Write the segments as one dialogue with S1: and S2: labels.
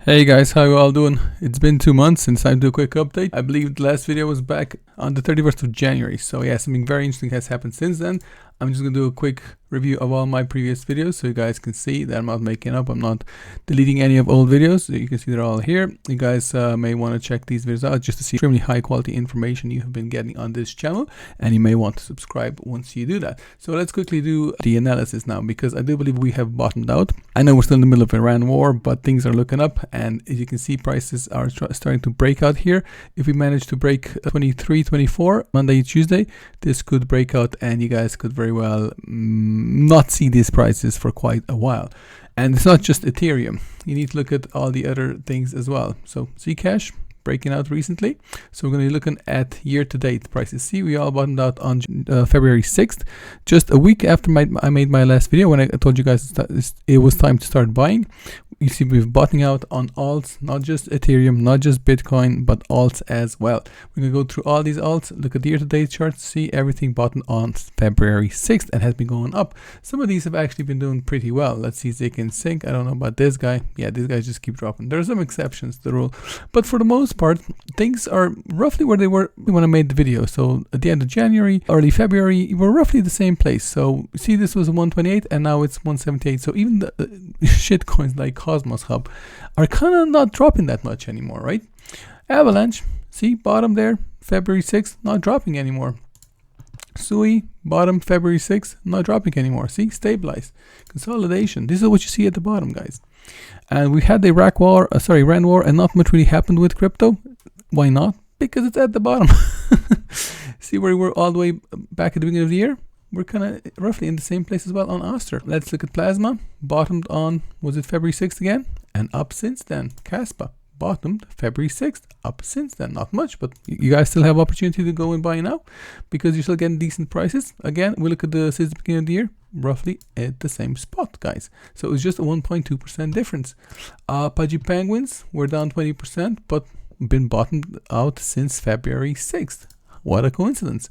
S1: Hey guys, how you all doing? It's been 2 months since I do a quick update. I believe the last video was back on the 31st of January. So yeah, something very interesting has happened since then. I'm just gonna do a quick review of all my previous videos so you guys can see that I'm not making up. I'm not deleting any of old videos. You can see they're all here. You guys may want to check these videos out just to see extremely high quality information you have been getting on this channel, and you may want to subscribe once you do that. So let's quickly do the analysis now, because I do believe we have bottomed out. I know we're still in the middle of Iran war, but things are looking up, and as you can see, prices are starting to break out here. If we manage to break 23, 24 Monday, Tuesday, this could break out, and you guys could very well not see these prices for quite a while. And it's not just Ethereum. You need to look at all the other things as well. So Zcash breaking out recently. So we're going to be looking at year-to-date prices. See, we all bottomed out on February 6th, just a week after I made my last video when I told you guys it was time to start buying. You see, we've bottoming out on alts, not just Ethereum, not just Bitcoin, but alts as well. We're going to go through all these alts, look at the year-to-date charts, see everything bottomed on February 6th and has been going up. Some of these have actually been doing pretty well. Let's see Zik and Sync. I don't know about this guy. Yeah, these guys just keep dropping. There are some exceptions to the rule, but for the most part, things are roughly where they were when I made the video. So at the end of January, early February, we're roughly the same place. So see, this was 128 and now it's 178. So even the shit coins like Cosmos Hub are kind of not dropping that much anymore, right? Avalanche, see, bottom there, February 6th, not dropping anymore. Sui, bottom February 6th, not dropping anymore. See, stabilize, consolidation. This is what you see at the bottom, guys. And we had the Rand war, and not much really happened with crypto. Why not? Because it's at the bottom. See where we were all the way back at the beginning of the year? We're kind of roughly in the same place as well on Aster. Let's look at Plasma. Bottomed on, was it February 6th again? And up since then. Kaspa bottomed February 6th, up since then. Not much, but you guys still have opportunity to go and buy now because you're still getting decent prices. Again, we look at since the beginning of the year, roughly at the same spot, guys. So it's just a 1.2% difference. Pudgy Penguins were down 20%, but been bottomed out since February 6th. What a coincidence.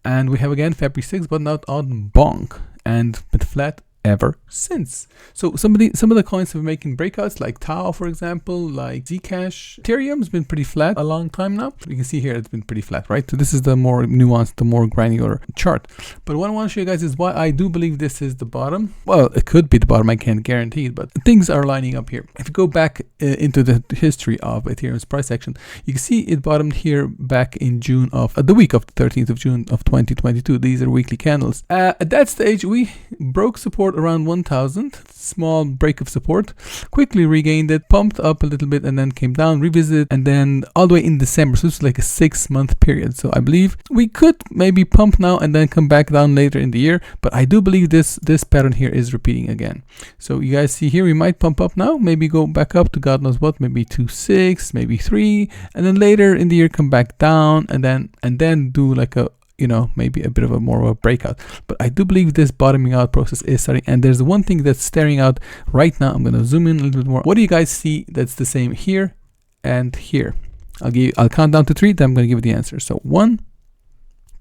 S1: And we have again February 6th, but not on Bonk, and been flat ever since. So some of the coins have been making breakouts, like Tau, for example, like Zcash. Ethereum's been pretty flat a long time now. You can see here it's been pretty flat, right? So this is the more nuanced, the more granular chart. But what I want to show you guys is why I do believe this is the bottom. Well, it could be the bottom, I can't guarantee it, but things are lining up here. If you go back into the history of Ethereum's price action, you can see it bottomed here back in June of the week of the 13th of June of 2022. These are weekly candles. At that stage, we broke support around 1000, small break of support, quickly regained it, pumped up a little bit, and then came down, revisited, and then all the way in December. So it's like a 6-month period. So I believe we could maybe pump now and then come back down later in the year, but I do believe this pattern here is repeating again. So you guys see here, we might pump up now, maybe go back up to God knows what, maybe 2.6, maybe 3, and then later in the year come back down, and then do like a, you know, maybe a bit of a more of a breakout. But I do believe this bottoming out process is starting, and there's one thing that's staring out right now. I'm going to zoom in a little bit more. What do you guys see that's the same here and here? I'll count down to 3, then I'm going to give you the answer. So 1,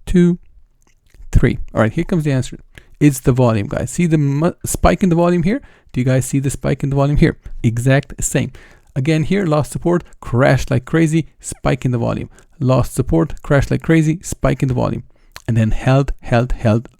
S1: 2, 3. All right, here comes the answer. It's the volume, guys. See the spike in the volume here? Do you guys see the spike in the volume here? Exact same. Again, here, lost support, crashed like crazy, spike in the volume. Lost support, crashed like crazy, spike in the volume. And then held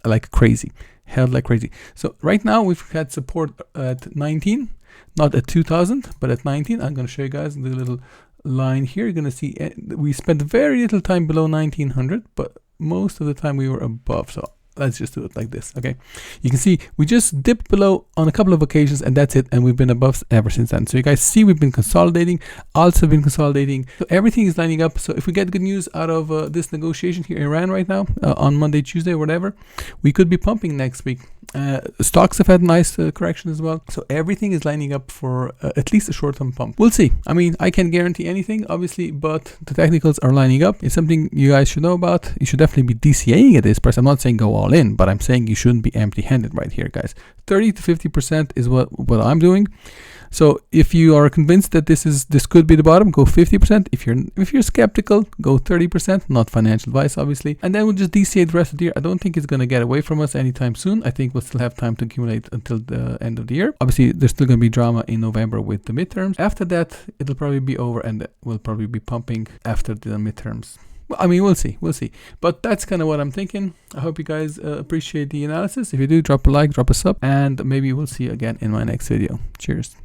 S1: like crazy. Held like crazy. So right now, we've had support at 19, not at 2000, but at 19. I'm going to show you guys the little line here. You're going to see we spent very little time below 1900, but most of the time we were above. So let's just do it like this. Okay, you can see we just dipped below on a couple of occasions, and that's it, and we've been above ever since then. So you guys see we've been consolidating, also been consolidating, so everything is lining up. So if we get good news out of this negotiation here in Iran right now, on Monday, Tuesday, whatever, we could be pumping next week. Stocks have had nice correction as well, so everything is lining up for at least a short-term pump. We'll see. I mean, I can't guarantee anything, obviously, but the technicals are lining up. It's something you guys should know about. You should definitely be DCAing at this price. I'm not saying go all in, but I'm saying you shouldn't be empty-handed right here, guys. 30 to 50% is what I'm doing. So if you are convinced that this could be the bottom, go 50%. If you're skeptical, go 30%. Not financial advice, obviously. And then we'll just DCA the rest of the year. I don't think it's going to get away from us anytime soon. I think we'll still have time to accumulate until the end of the year. Obviously, there's still going to be drama in November with the midterms. After that, it'll probably be over, and we'll probably be pumping after the midterms. Well, I mean, we'll see. But that's kind of what I'm thinking. I hope you guys appreciate the analysis. If you do, drop a like, drop a sub, and maybe we'll see you again in my next video. Cheers.